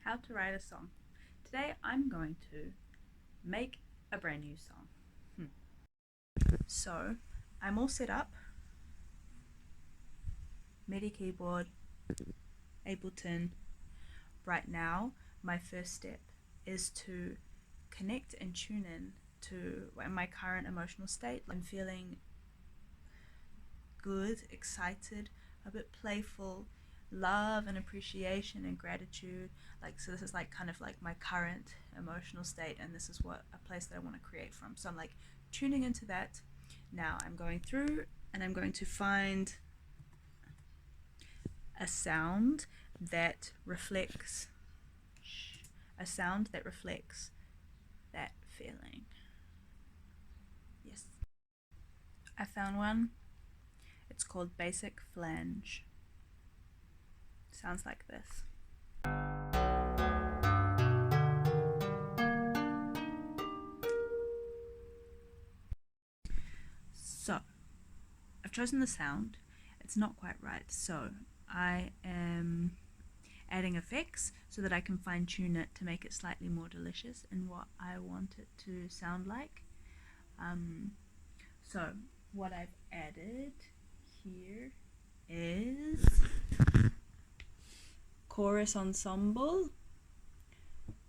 how to write a song. Today I'm going to make a brand new song. So I'm all set up, MIDI keyboard, Ableton. Right now my first step is to connect and tune in to my current emotional state. I'm feeling good, excited, a bit playful, love and appreciation and gratitude. So this is kind of my current emotional state, and this is what a place that I want to create from. So I'm tuning into that. Now I'm going through and I'm going to find a sound that reflects that feeling. Yes, I found one. It's called Basic Flange. Sounds like this. So, I've chosen the sound. It's not quite right, so I am adding effects so that I can fine tune it to make it slightly more delicious in what I want it to sound like. So, what I've added here is chorus ensemble,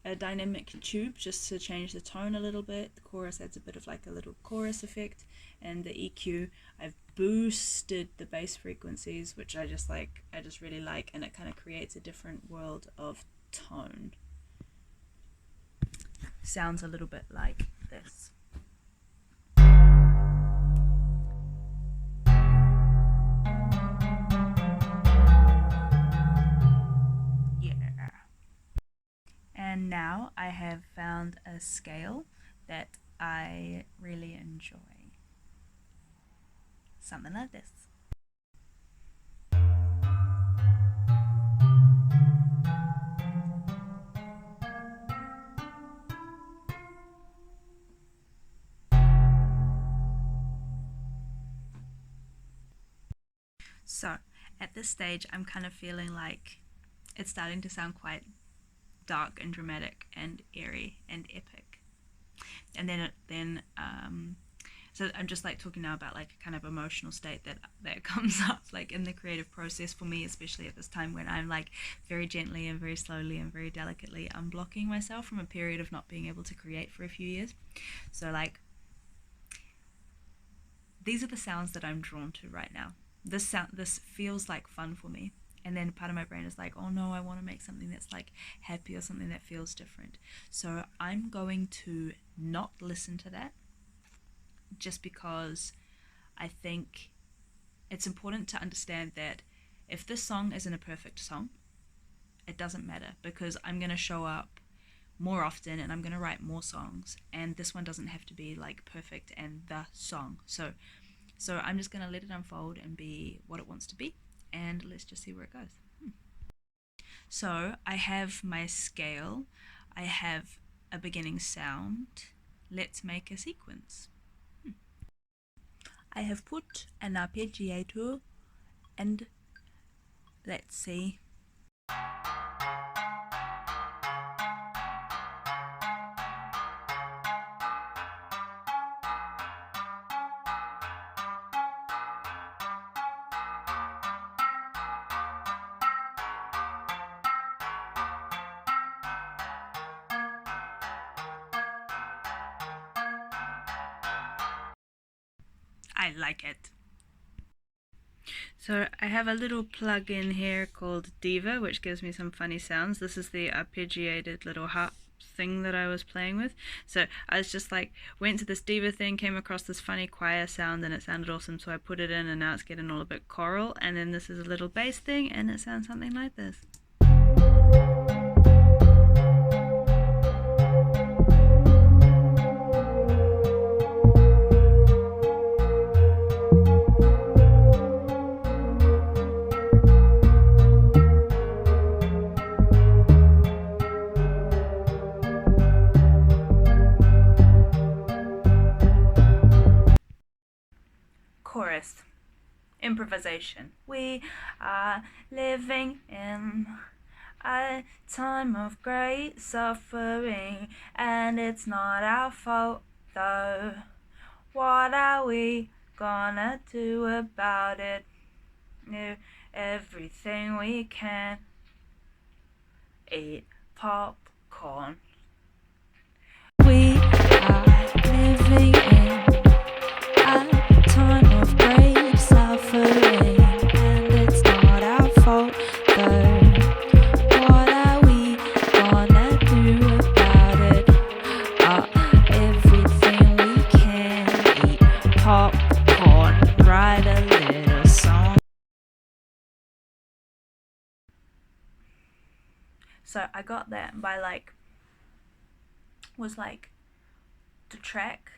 a dynamic tube just to change the tone a little bit. The chorus adds a bit of a little chorus effect, and the EQ, I've boosted the bass frequencies, which I just really like, and it kind of creates a different world of tone. Sounds a little bit like this. And now I have found a scale that I really enjoy. Something like this. So at this stage I'm kind of feeling like it's starting to sound quite dark and dramatic and airy and epic. And then so I'm just talking now about kind of emotional state that comes up in the creative process for me, especially at this time when I'm very gently and very slowly and very delicately unblocking myself from a period of not being able to create for a few years. So these are the sounds that I'm drawn to right now. This feels like fun for me. And then part of my brain is oh no, I want to make something that's happy or something that feels different. So I'm going to not listen to that, just because I think it's important to understand that if this song isn't a perfect song, it doesn't matter, because I'm going to show up more often and I'm going to write more songs, and this one doesn't have to be perfect and the song. So I'm just going to let it unfold and be what it wants to be, and let's just see where it goes. So I have my scale, I have a beginning sound. Let's make a sequence. I have put an arpeggiator, and let's see. I like it. So I have a little plug-in here called Diva, which gives me some funny sounds. This is the arpeggiated little harp thing that I was playing with. So I was just went to this Diva thing, came across this funny choir sound, and it sounded awesome, so I put it in, and now it's getting all a bit choral. And then this is a little bass thing, and it sounds something like this. Chorus. Improvisation. We are living in A time of great suffering, and it's not our fault though. What are we gonna do about it? Do everything we can. Eat popcorn. We are living in a time of great suffering, and it's not our fault though. What are we gonna do about it? Everything we can. Eat popcorn, write a little song. So I got that by was the track,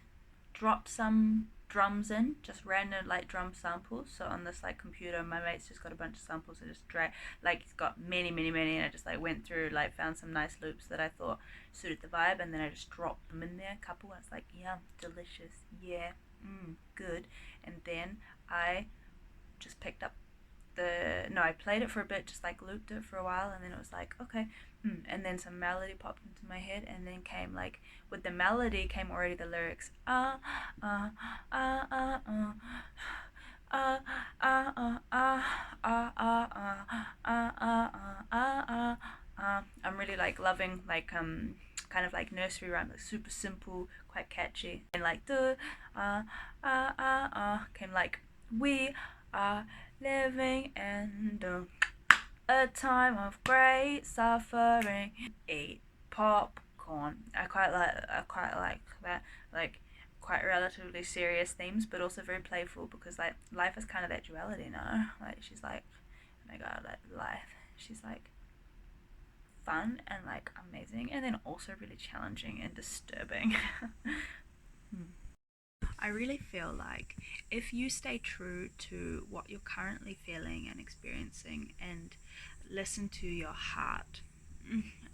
drop some drums in, just random drum samples. So on this computer, my mate's just got a bunch of samples. I just he's got many, and I just went through, found some nice loops that I thought suited the vibe, and then I just dropped them in there, a couple, and it's yum, delicious, yeah, good. And then I just picked up I played it for a bit, just looped it for a while, and then it was okay, and then some melody popped into my head, and then came with the melody came already the lyrics, I'm really loving kind of nursery rhyme, super simple, quite catchy, and the came we are living in a time of great suffering. Eat popcorn. I quite like that. Quite relatively serious themes, but also very playful, because life is kind of that duality now. She's oh my god, life. She's fun and amazing, and then also really challenging and disturbing. I really feel like if you stay true to what you're currently feeling and experiencing and listen to your heart,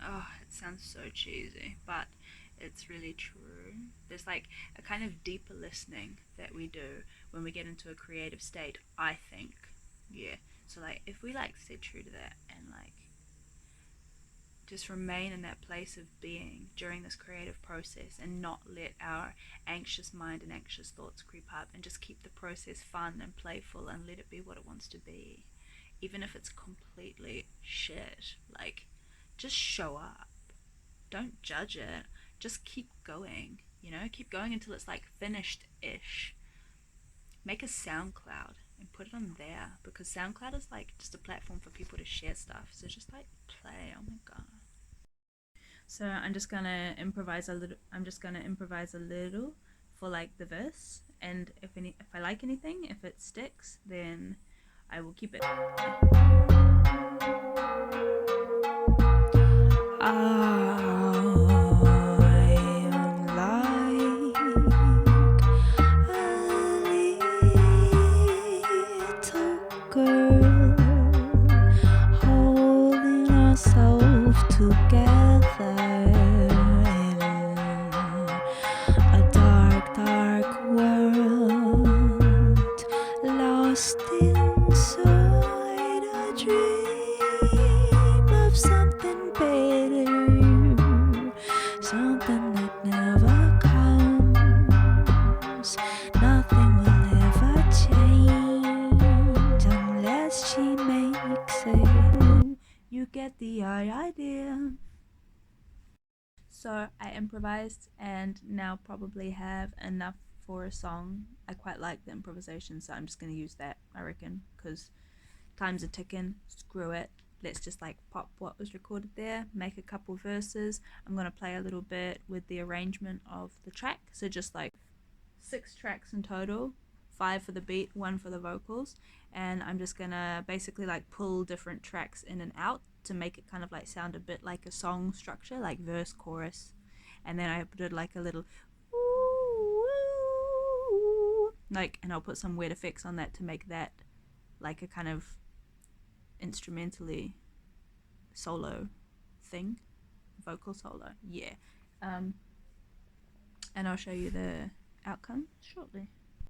oh, it sounds so cheesy, but it's really true. There's a kind of deeper listening that we do when we get into a creative state, I think. Yeah. So if we stay true to that and just remain in that place of being during this creative process and not let our anxious mind and anxious thoughts creep up, and just keep the process fun and playful and let it be what it wants to be, even if it's completely shit. Just show up, don't judge it, just keep going, keep going until it's finished-ish. Make a SoundCloud and put it on there, because SoundCloud is just a platform for people to share stuff. So just play. Oh my god. So I'm just gonna improvise a little. I'm just gonna improvise a little for the verse, and if I like anything, if it sticks, then I will keep it. Together in a dark, dark world, lost inside a dream of something better, something that never comes. Nothing will ever change unless she makes it. You get the idea. So I improvised and now probably have enough for a song. I quite like the improvisation, so I'm just going to use that, I reckon, because time's a ticking. Screw it. Let's just pop what was recorded there, make a couple verses. I'm going to play a little bit with the arrangement of the track. So just 6 tracks in total, 5 for the beat, 1 for the vocals, and I'm just gonna basically pull different tracks in and out to make it kind of sound a bit like a song structure, like verse, chorus, and then I did a little ooh, and I'll put some weird effects on that to make that a kind of instrumentally solo thing, vocal solo, yeah. And I'll show you the outcome shortly.